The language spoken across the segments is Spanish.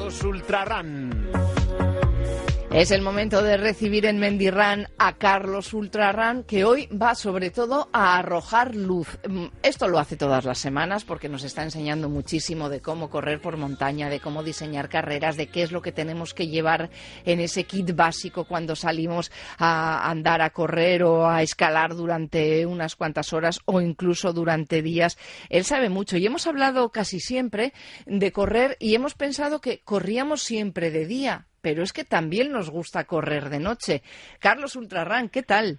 Carlos Ultrarán. Es el momento de recibir en Mendirán a Carlos Ultrarán, que hoy va sobre todo a arrojar luz. Esto lo hace todas las semanas porque nos está enseñando muchísimo de cómo correr por montaña, de cómo diseñar carreras, de qué es lo que tenemos que llevar en ese kit básico cuando salimos a andar, a correr o a escalar durante unas cuantas horas o incluso durante días. Él sabe mucho y hemos hablado casi siempre de correr y hemos pensado que corríamos siempre de día. Pero es que también nos gusta correr de noche. Carlos Ultrarán, ¿qué tal?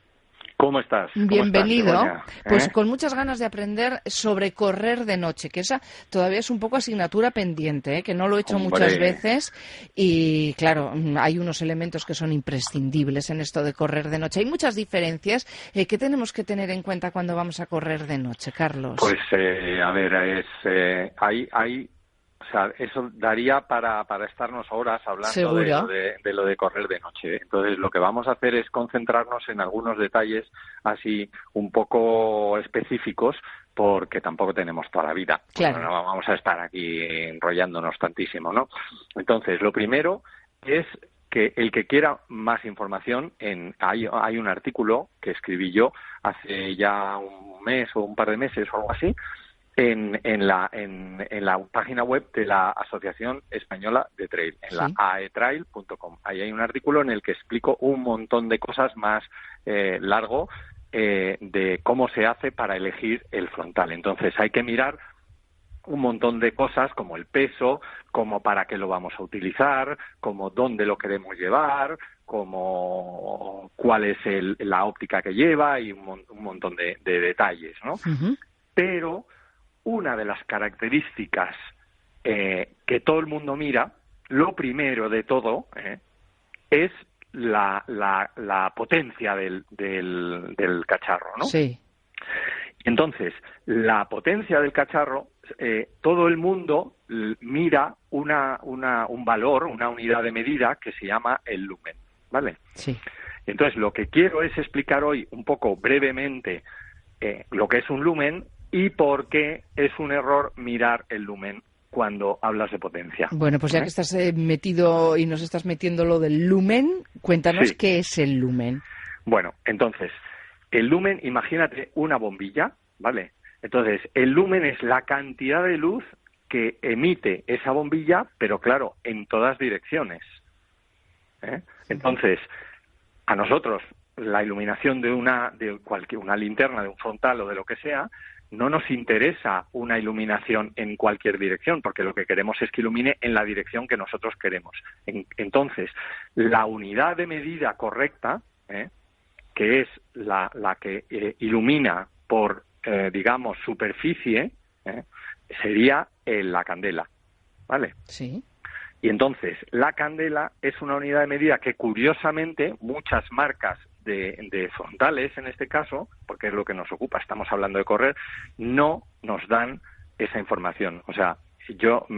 ¿Cómo estás? Bienvenido. ¿Cómo estás, Pues con muchas ganas de aprender sobre correr de noche, que esa todavía es un poco asignatura pendiente, que no lo he hecho muchas veces. Y claro, hay unos elementos que son imprescindibles en esto de correr de noche. Hay muchas diferencias. ¿Qué tenemos que tener en cuenta cuando vamos a correr de noche, Carlos? Pues, a ver, o sea, eso daría para estarnos horas hablando de lo de correr de noche. Entonces, lo que vamos a hacer es concentrarnos en algunos detalles así un poco específicos, porque tampoco tenemos toda la vida. Claro. No vamos a estar aquí enrollándonos tantísimo, ¿no? Entonces, lo primero es que el que quiera más información, hay un artículo que escribí yo hace ya un mes o un par de meses o algo así, en la página web de la Asociación Española de Trail, en la aetrail.com. Ahí hay un artículo en el que explico un montón de cosas más largo de cómo se hace para elegir el frontal. Entonces hay que mirar un montón de cosas como el peso, como para qué lo vamos a utilizar, como dónde lo queremos llevar, como cuál es la óptica que lleva y un montón de detalles, ¿no? Uh-huh. Pero una de las características que todo el mundo mira, lo primero de todo, es la potencia del cacharro, ¿no? Sí. Entonces, la potencia del cacharro, todo el mundo mira un valor, una unidad de medida que se llama el lumen, ¿vale? Sí. Entonces, lo que quiero es explicar hoy un poco brevemente lo que es un lumen y por qué es un error mirar el lumen cuando hablas de potencia. Bueno, pues ya que estás metido y nos estás metiendo lo del lumen, cuéntanos qué es el lumen. Bueno, entonces, el lumen, imagínate una bombilla, ¿vale? Entonces, el lumen es la cantidad de luz que emite esa bombilla, pero claro, en todas direcciones. Entonces, a nosotros, la iluminación de una linterna, de un frontal o de lo que sea, no nos interesa una iluminación en cualquier dirección, porque lo que queremos es que ilumine en la dirección que nosotros queremos. Entonces, la unidad de medida correcta, que es la que ilumina por, digamos, superficie, sería la candela, ¿vale? Sí. Y entonces, la candela es una unidad de medida que, curiosamente, muchas marcas de frontales, en este caso, porque es lo que nos ocupa, estamos hablando de correr, no nos dan esa información. O sea, yo,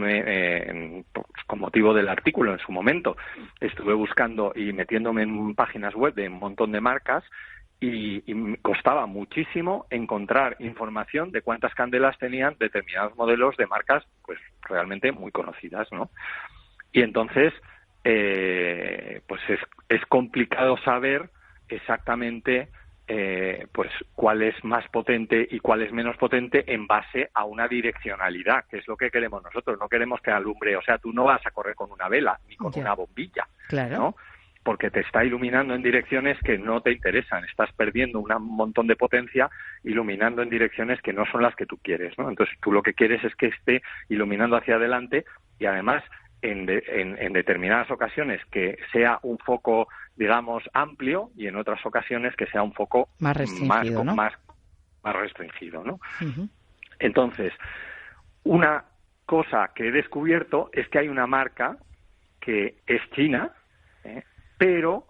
con motivo del artículo en su momento, estuve buscando y metiéndome en páginas web de un montón de marcas y me costaba muchísimo encontrar información de cuántas candelas tenían determinados modelos de marcas, pues realmente muy conocidas, ¿no? Y entonces, pues es complicado saber exactamente pues cuál es más potente y cuál es menos potente en base a una direccionalidad, que es lo que queremos nosotros. No queremos que alumbre, o sea, tú no vas a correr con una vela ni con una bombilla, claro, ¿no? Porque te está iluminando en direcciones que no te interesan. Estás perdiendo un montón de potencia iluminando en direcciones que no son las que tú quieres, ¿no? Entonces, tú lo que quieres es que esté iluminando hacia adelante y además en determinadas ocasiones que sea un foco, digamos, amplio, y en otras ocasiones que sea un foco más restringido, ¿no? más restringido, ¿no? Uh-huh. Entonces, una cosa que he descubierto es que hay una marca que es china, pero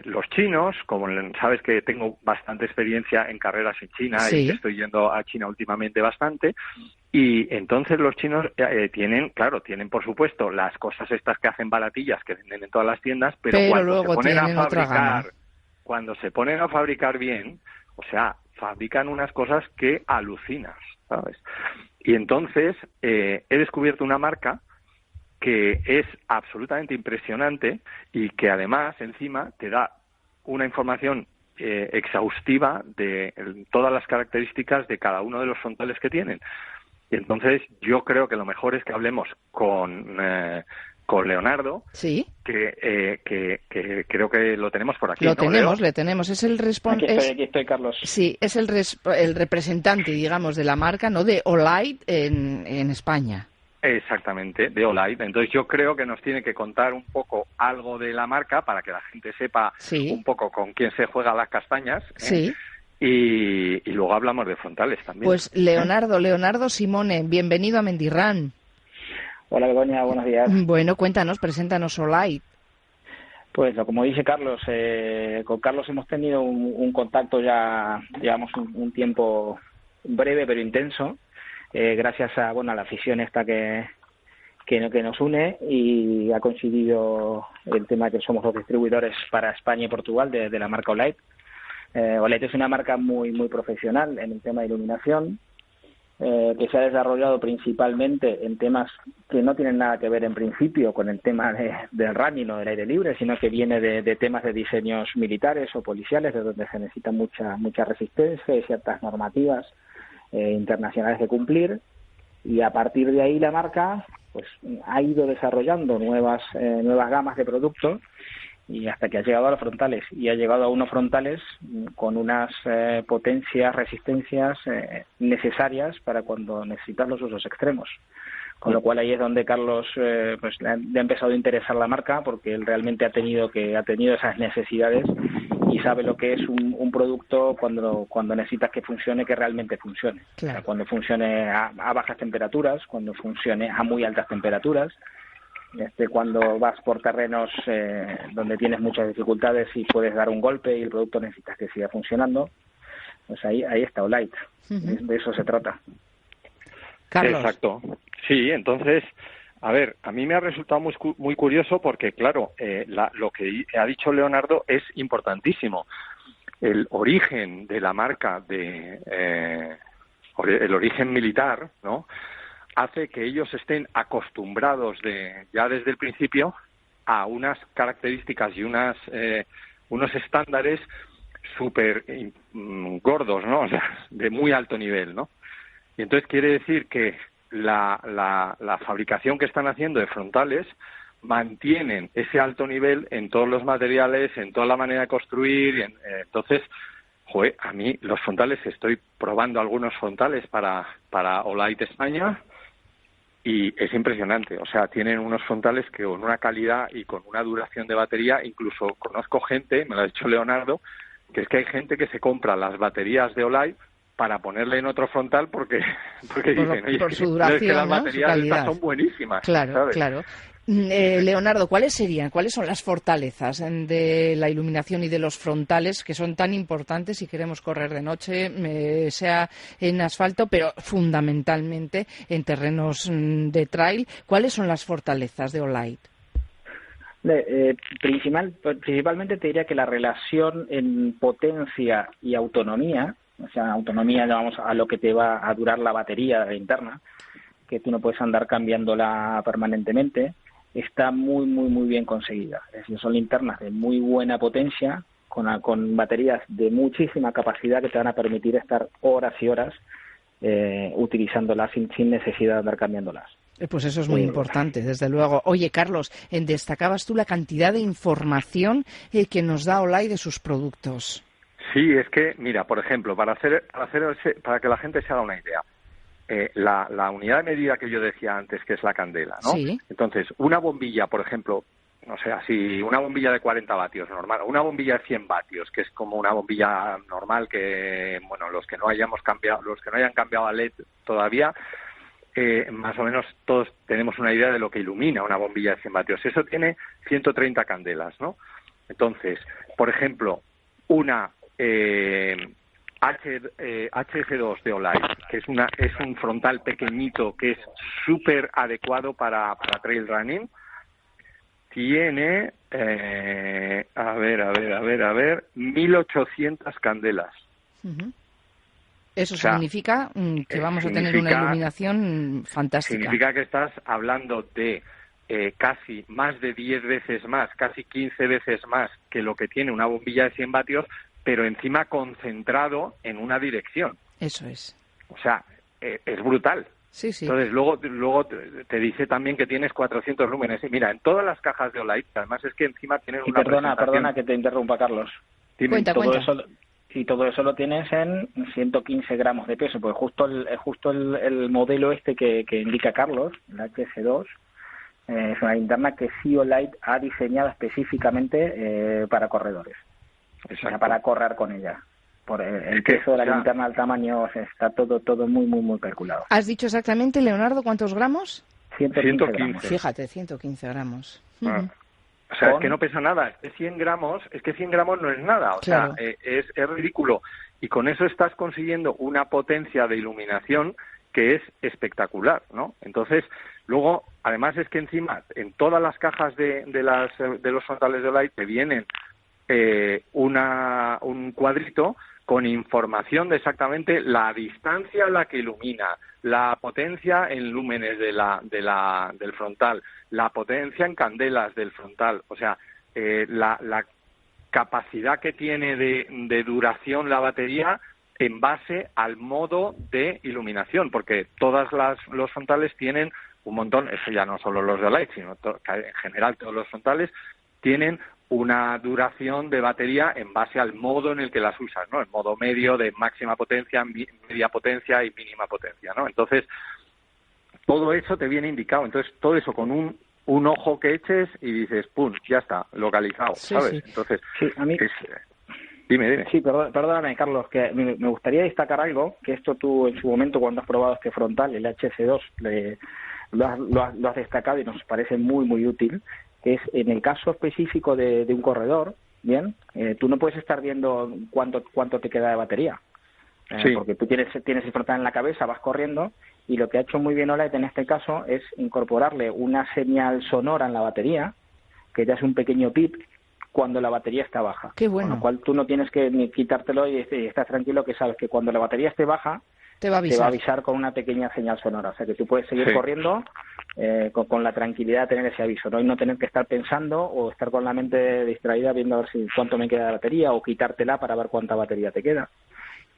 los chinos, como sabes que tengo bastante experiencia en carreras en China, y que estoy yendo a China últimamente bastante, y entonces los chinos tienen por supuesto las cosas estas que hacen baratillas que venden en todas las tiendas, pero cuando se ponen a fabricar bien, o sea, fabrican unas cosas que alucinas, ¿sabes? Y entonces he descubierto una marca que es absolutamente impresionante y que además encima te da una información exhaustiva de todas las características de cada uno de los frontales que tienen. Y entonces yo creo que lo mejor es que hablemos con Leonardo, sí, que creo que lo tenemos por aquí. Lo ¿no, tenemos, Leo? le tenemos. Es el Aquí estoy, Carlos. Sí, es el representante, digamos, de la marca, ¿no? De Olight en España. Exactamente, de Olight. Entonces yo creo que nos tiene que contar un poco algo de la marca para que la gente sepa un poco con quién se juega las castañas. Sí. Y luego hablamos de frontales también. Pues Leonardo Simone, bienvenido a Mendirrán. Hola Begoña, buenos días. Bueno, preséntanos Olight. Pues como dice Carlos, con Carlos hemos tenido un contacto ya, llevamos un tiempo breve pero intenso, gracias a la afición esta que nos une, y ha coincidido el tema que somos los distribuidores para España y Portugal de la marca Olight. Olight es una marca muy profesional en el tema de iluminación, que se ha desarrollado principalmente en temas que no tienen nada que ver en principio con el tema del running o del aire libre, sino que viene de temas de diseños militares o policiales, de donde se necesita mucha resistencia y ciertas normativas internacionales de cumplir, y a partir de ahí la marca pues ha ido desarrollando nuevas gamas de productos, y hasta que ha llegado a los frontales, y ha llegado a unos frontales con unas potencias, resistencias necesarias para cuando necesitas los usos extremos. Con lo cual ahí es donde Carlos le ha empezado a interesar la marca, porque él realmente ha tenido esas necesidades y sabe lo que es un producto cuando necesitas que funcione, que realmente funcione. Claro. O sea, cuando funcione a bajas temperaturas, cuando funcione a muy altas temperaturas, cuando vas por terrenos donde tienes muchas dificultades y puedes dar un golpe y el producto necesitas que siga funcionando, pues ahí está Olight. De eso se trata. Carlos. Exacto. Sí, entonces, a ver, a mí me ha resultado muy curioso porque, claro, lo que ha dicho Leonardo es importantísimo. El origen de la marca, el origen militar, ¿no?, hace que ellos estén acostumbrados ya desde el principio a unas características y unos estándares súper gordos, ¿no? O sea, de muy alto nivel, ¿no? Y entonces quiere decir que la fabricación que están haciendo de frontales mantienen ese alto nivel en todos los materiales, en toda la manera de construir. Entonces, a mí los frontales, estoy probando algunos frontales para Olight España, y es impresionante. O sea, tienen unos frontales que con una calidad y con una duración de batería, incluso conozco gente, me lo ha dicho Leonardo, que es que hay gente que se compra las baterías de Olight para ponerle en otro frontal porque dicen, oye, por su duración, es que las ¿no?, baterías estas son buenísimas. Claro, ¿sabes? claro. Leonardo, ¿cuáles son las fortalezas de la iluminación y de los frontales que son tan importantes si queremos correr de noche, sea en asfalto, pero fundamentalmente en terrenos de trail? ¿Cuáles son las fortalezas de Olight? Principalmente te diría que la relación en potencia y autonomía, o sea, autonomía, vamos, a lo que te va a durar la batería interna, que tú no puedes andar cambiándola permanentemente, está muy bien conseguida. Es decir, son linternas de muy buena potencia, con baterías de muchísima capacidad que te van a permitir estar horas y horas utilizándolas sin necesidad de andar cambiándolas. Pues eso es muy importante, desde luego. Oye, Carlos, destacabas tú la cantidad de información que nos da Olight de sus productos. Sí, es que, mira, por ejemplo, para que la gente se haga una idea, la unidad de medida que yo decía antes, que es la candela, ¿no? Sí. Entonces, una bombilla, por ejemplo, no sé, así, una bombilla de 40 vatios normal, una bombilla de 100 vatios, que es como una bombilla normal que, bueno, los que no hayan cambiado a LED todavía, más o menos todos tenemos una idea de lo que ilumina una bombilla de 100 vatios. Eso tiene 130 candelas, ¿no? Entonces, por ejemplo, una HG2 de Olight, que es un frontal pequeñito que es súper adecuado para trail running, tiene, a ver, 1.800 candelas. Uh-huh. Eso significa que vamos a tener una iluminación fantástica. Significa que estás hablando de casi más de 10 veces más, casi 15 veces más que lo que tiene una bombilla de 100 vatios, pero encima concentrado en una dirección. Eso es. O sea, es brutal. Sí, sí. Entonces, luego te dice también que tienes 400 lúmenes. Y mira, en todas las cajas de Olight, además es que encima tienen una perdona presentación... que te interrumpa, Carlos. Cuenta. Todo eso lo tienes en 115 gramos de peso, porque justo el modelo este que indica Carlos, el HS2, es una linterna que Zeolite ha diseñado específicamente para corredores. Exacto. O sea, para correr con ella. Por el peso de la linterna, el tamaño, o sea, está todo muy, muy, muy calculado. ¿Has dicho exactamente, Leonardo, cuántos gramos? 115 gramos. Fíjate, 115 gramos. O sea, es que no pesa nada. Es 100 gramos no es nada. O claro. sea, es ridículo. Y con eso estás consiguiendo una potencia de iluminación que es espectacular, ¿no? Entonces, luego, además es que encima, en todas las cajas de los frontales de Olight te vienen un cuadrito con información de exactamente la distancia a la que ilumina, la potencia en lúmenes del frontal, la potencia en candelas del frontal, o sea, la capacidad que tiene de duración la batería en base al modo de iluminación, porque los frontales tienen un montón, eso ya no solo los de Olight, sino en general todos los frontales tienen una duración de batería en base al modo en el que las usas, ¿no? El modo medio de máxima potencia, media potencia y mínima potencia, ¿no? Entonces, todo eso te viene indicado. Entonces, todo eso con un ojo que eches y dices, ¡pum!, ya está, localizado, ¿sabes? Sí. Entonces, sí, a mí... Dime. Sí, perdóname, Carlos, que me gustaría destacar algo, que esto tú en su momento cuando has probado este frontal, el HS2, lo has destacado y nos parece muy, muy útil, que es en el caso específico de un corredor, bien, tú no puedes estar viendo cuánto te queda de batería, sí. Porque tú tienes el frontal en la cabeza, vas corriendo, y lo que ha hecho muy bien Olight en este caso es incorporarle una señal sonora en la batería, que ya es un pequeño pip, cuando la batería está baja. Qué bueno. Con lo cual tú no tienes que ni quitártelo y estás tranquilo que sabes que cuando la batería esté baja, te va a avisar con una pequeña señal sonora. O sea que tú puedes seguir corriendo con la tranquilidad de tener ese aviso, ¿no? Y no tener que estar pensando o estar con la mente distraída viendo a ver cuánto me queda de batería o quitártela para ver cuánta batería te queda.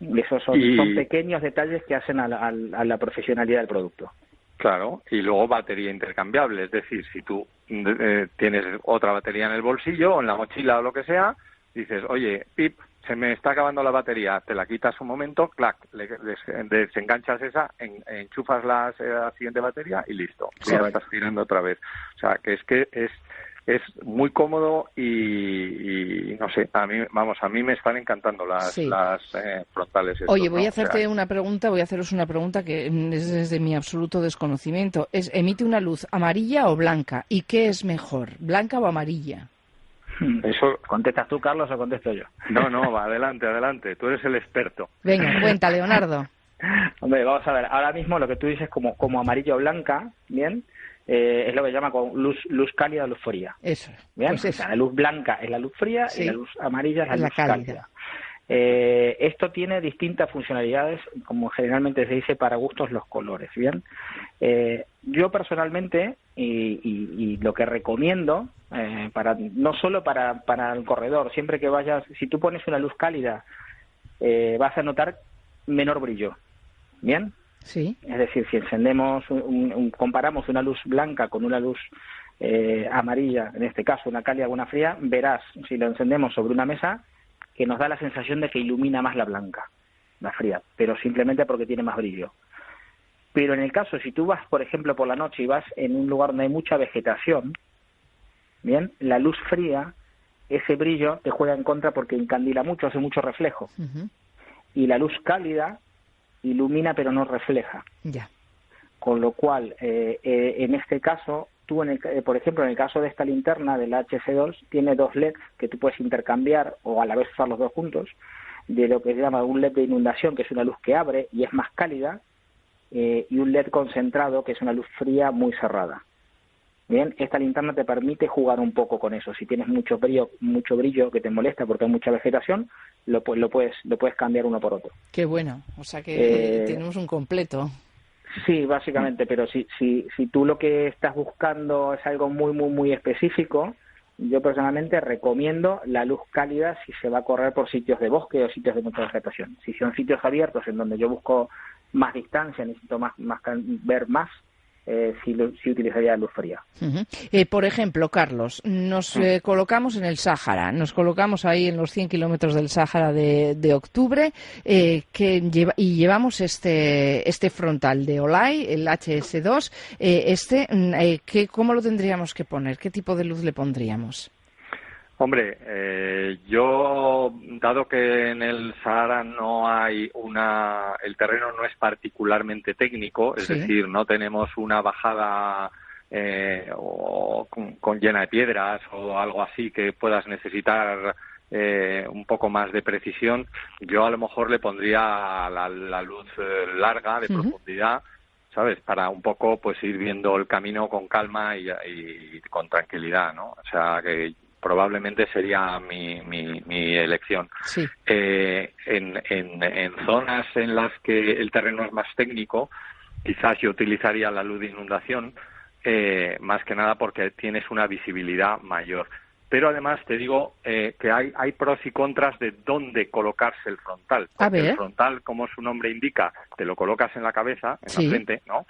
Y esos son pequeños detalles que hacen a la profesionalidad del producto. Claro, y luego batería intercambiable, es decir, si tú tienes otra batería en el bolsillo o en la mochila o lo que sea, dices, oye, pip, se me está acabando la batería, te la quitas un momento, clac, desenganchas esa, enchufas la siguiente batería y listo, ya estás girando otra vez. O sea, que es muy cómodo y no sé, a mí me están encantando las frontales. Oye, voy a haceros una pregunta que es desde mi absoluto desconocimiento. ¿Emite una luz amarilla o blanca? ¿Y qué es mejor, blanca o amarilla? Eso, ¿contestas tú, Carlos, o contesto yo? No, adelante, tú eres el experto. Venga, cuenta, Leonardo. Hombre, vamos a ver, ahora mismo lo que tú dices como amarilla o blanca, ¿bien? Es lo que se llama con luz cálida o luz fría. Eso. ¿Bien? Pues eso. O sea, la luz blanca es la luz fría y la luz amarilla es la luz cálida. Esto tiene distintas funcionalidades, como generalmente se dice, para gustos los colores, ¿bien? Yo personalmente, y lo que recomiendo, no solo para el corredor, siempre que vayas, si tú pones una luz cálida, vas a notar menor brillo, ¿bien? Sí. Es decir, si encendemos, comparamos una luz blanca con una luz amarilla, en este caso una cálida o una fría, verás, si lo encendemos sobre una mesa, que nos da la sensación de que ilumina más la blanca, la fría, pero simplemente porque tiene más brillo. Pero en el caso, si tú vas, por ejemplo, por la noche y vas en un lugar donde hay mucha vegetación, bien, la luz fría, ese brillo te juega en contra porque encandila mucho, hace mucho reflejo. Uh-huh. Y la luz cálida ilumina pero no refleja. Ya. Con lo cual, en este caso, tú, por ejemplo, en el caso de esta linterna de la HS2, tiene dos LEDs que tú puedes intercambiar o a la vez usar los dos juntos, de lo que se llama un LED de inundación, que es una luz que abre y es más cálida, y un LED concentrado, que es una luz fría muy cerrada. Bien, esta linterna te permite jugar un poco con eso. Si tienes mucho brillo que te molesta porque hay mucha vegetación, lo puedes cambiar uno por otro. Qué bueno, o sea que tenemos un completo. Sí, básicamente, pero si tú lo que estás buscando es algo muy, muy, muy específico, yo personalmente recomiendo la luz cálida si se va a correr por sitios de bosque o sitios de mucha vegetación. Si son sitios abiertos en donde yo busco más distancia, necesito ver más, sí utilizaría la luz fría. Uh-huh. Por ejemplo, Carlos, nos colocamos en el Sáhara, nos colocamos ahí en los 100 kilómetros del Sáhara de octubre, y llevamos este frontal de Olay, el HS2, ¿cómo lo tendríamos que poner? ¿Qué tipo de luz le pondríamos? Hombre, yo, dado que en el Sahara no hay el terreno no es particularmente técnico, es decir, no tenemos una bajada o con llena de piedras o algo así que puedas necesitar un poco más de precisión, yo a lo mejor le pondría la luz larga de profundidad, ¿sabes? Para un poco pues ir viendo el camino con calma y con tranquilidad, ¿no? O sea, que probablemente sería mi elección. Sí. En zonas en las que el terreno es más técnico, quizás yo utilizaría la luz de inundación, más que nada porque tienes una visibilidad mayor. Pero además te digo que hay pros y contras de dónde colocarse el frontal. Porque el frontal, como su nombre indica, te lo colocas en la cabeza, en la frente, ¿no?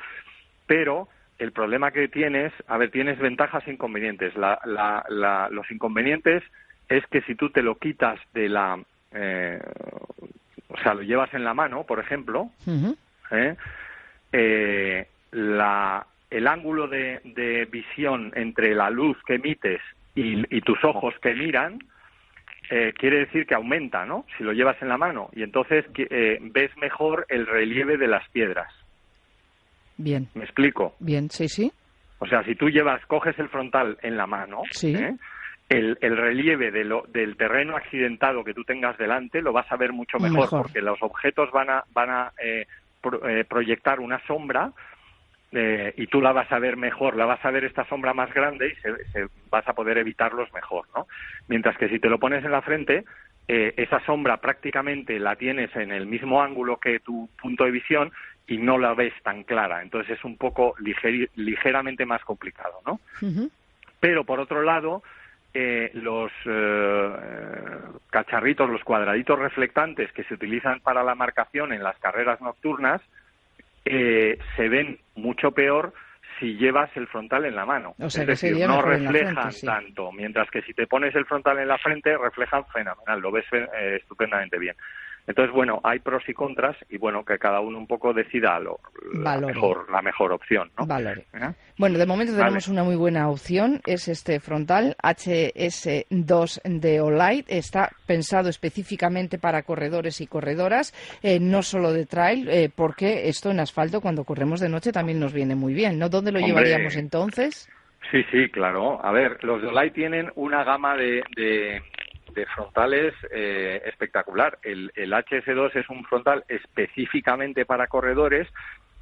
Pero el problema que tienes, tienes ventajas e inconvenientes. Los inconvenientes es que si tú te lo quitas de lo llevas en la mano, por ejemplo, el ángulo de visión entre la luz que emites y tus ojos que miran, quiere decir que aumenta, ¿no? Si lo llevas en la mano. Y entonces ves mejor el relieve de las piedras. Bien. ¿Me explico? Bien, sí. O sea, si tú coges el frontal en la mano, el relieve del terreno accidentado que tú tengas delante lo vas a ver mucho mejor. Porque los objetos van a proyectar una sombra y tú la vas a ver mejor, la vas a ver esta sombra más grande y vas a poder evitarlos mejor, ¿no? Mientras que si te lo pones en la frente, esa sombra prácticamente la tienes en el mismo ángulo que tu punto de visión y no la ves tan clara. Entonces es un poco ligeramente más complicado, ¿no? Uh-huh. Pero por otro lado, los cacharritos, los cuadraditos reflectantes que se utilizan para la marcación en las carreras nocturnas se ven mucho peor si llevas el frontal en la mano. O sea, es decir, no reflejan tanto, mientras que si te pones el frontal en la frente, reflejan fenomenal, lo ves estupendamente bien. Entonces, bueno, hay pros y contras y, bueno, que cada uno un poco decida la mejor opción, ¿no? Valore. Bueno, de momento tenemos una muy buena opción, es este frontal HS2 de Olight. Está pensado específicamente para corredores y corredoras, no solo de trail, porque esto en asfalto cuando corremos de noche también nos viene muy bien, ¿no? ¿Dónde lo llevaríamos entonces? Sí, claro. A ver, los de Olight tienen una gama de frontales espectacular. El HS2 es un frontal específicamente para corredores,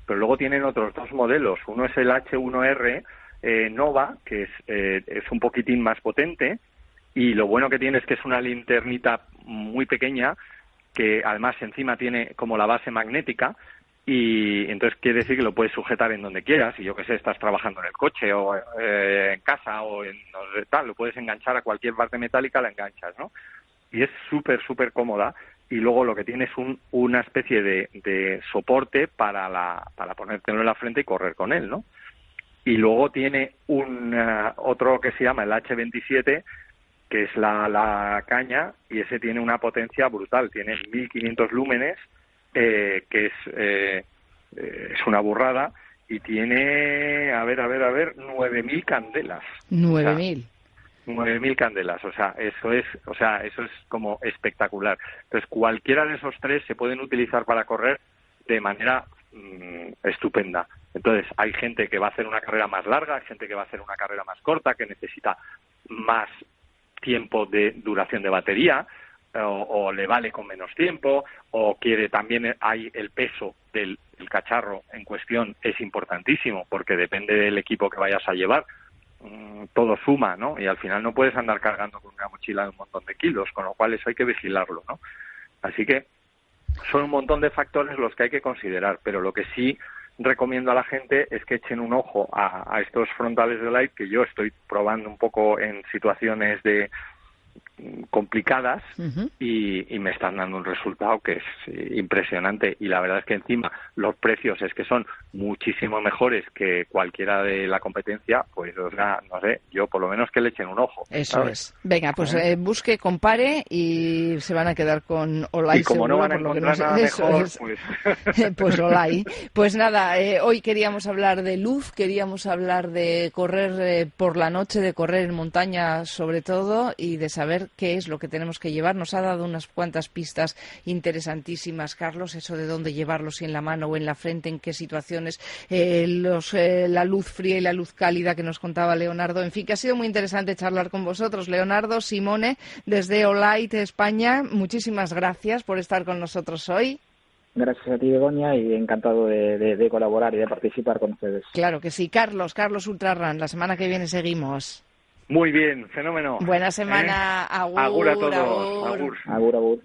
pero luego tienen otros dos modelos. Uno es el H1R Nova, que es un poquitín más potente, y lo bueno que tiene es que es una linternita muy pequeña, que además encima tiene como la base magnética, y entonces quiere decir que lo puedes sujetar en donde quieras. Si yo que sé, estás trabajando en el coche o en casa o en tal, lo puedes enganchar a cualquier parte metálica, la enganchas, ¿no? Y es súper cómoda. Y luego lo que tiene es una especie de soporte para ponértelo en la frente y correr con él, ¿no? Y luego tiene otro que se llama el H27, que es la caña, y ese tiene una potencia brutal. Tiene 1500 lúmenes, que es una burrada, y tiene, 9.000 candelas. 9.000. 9.000 candelas, eso es como espectacular. Entonces, cualquiera de esos tres se pueden utilizar para correr de manera estupenda. Entonces, hay gente que va a hacer una carrera más larga, hay gente que va a hacer una carrera más corta, que necesita más tiempo de duración de batería, o le vale con menos tiempo, o quiere también, hay el peso del cacharro en cuestión, es importantísimo, porque depende del equipo que vayas a llevar, todo suma, ¿no? Y al final no puedes andar cargando con una mochila de un montón de kilos, con lo cual eso hay que vigilarlo, ¿no? Así que son un montón de factores los que hay que considerar, pero lo que sí recomiendo a la gente es que echen un ojo a estos frontales de Light, que yo estoy probando un poco en situaciones complicadas y me están dando un resultado que es impresionante, y la verdad es que encima los precios es que son muchísimo mejores que cualquiera de la competencia, pues o sea, no sé, yo por lo menos que le echen un ojo. Eso ¿sabes? es. Venga, pues busque, compare y se van a quedar con Olay. Y como seguro, no van a por lo que encontrar nada mejor, pues... pues Olay. Pues nada, hoy queríamos hablar de luz, queríamos hablar de correr por la noche, de correr en montaña sobre todo, y de saber qué es lo que tenemos que llevar. Nos ha dado unas cuantas pistas interesantísimas, Carlos, eso de dónde llevarlo, si en la mano o en la frente, en qué situaciones, la luz fría y la luz cálida que nos contaba Leonardo. En fin, que ha sido muy interesante charlar con vosotros. Leonardo, Simone, desde Olight, España, muchísimas gracias por estar con nosotros hoy. Gracias a ti, Begoña, y encantado de colaborar y de participar con ustedes. Claro que sí. Carlos Ultrarran, la semana que viene seguimos. Muy bien, fenómeno. Buena semana. Agur, agur a todos. agur. Agur. Agur, agur.